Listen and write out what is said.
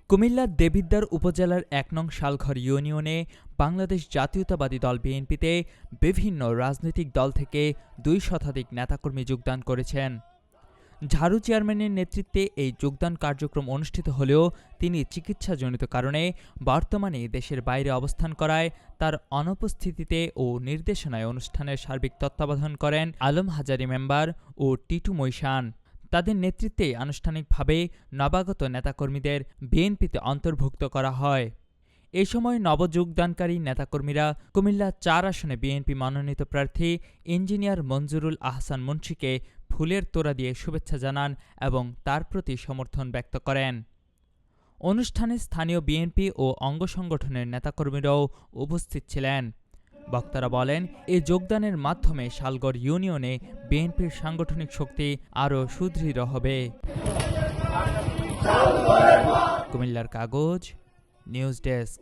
কুমিল্লার দেবিদ্বার উপজেলার ১ নং শালঘর ইউনিয়নে বাংলাদেশ জাতীয়তাবাদী দল বিএনপিতে বিভিন্ন রাজনৈতিক দল থেকে ২ শতাধিক নেতাকর্মী যোগদান করেছেন। ঝাড়ু চেয়ারম্যানের নেতৃত্বে এই যোগদান কার্যক্রম অনুষ্ঠিত হলেও তিনি চিকিৎসাজনিত কারণে বর্তমানে দেশের বাইরে অবস্থান করায় তার অনুপস্থিতিতে ও নির্দেশনায় অনুষ্ঠানের সার্বিক তত্ত্বাবধান করেন আলম হাজারী মেম্বার ও টিটু মৈশান। তাদের নেতৃত্বে আনুষ্ঠানিকভাবে নবাগত নেতাকর্মীদের বিএনপিতে অন্তর্ভুক্ত করা হয়। এ সময় নবযোগদানকারী নেতাকর্মীরা কুমিল্লা ৪ আসনে বিএনপি মনোনীত প্রার্থী ইঞ্জিনিয়ার মঞ্জুরুল আহসান মুন্সীকে ফুলের তোড়া দিয়ে শুভেচ্ছা জানান এবং তার প্রতি সমর্থন ব্যক্ত করেন। অনুষ্ঠানে স্থানীয় বিএনপি ও অঙ্গ সংগঠনের নেতাকর্মীরাও উপস্থিত ছিলেন। বক্তারা বলেন, এই যোগদানের মাধ্যমে শালগড় ইউনিয়নে বিএনপির সাংগঠনিক শক্তি আরও সুদৃঢ় হবে। কুমিল্লার কাগজ নিউজ ডেস্ক।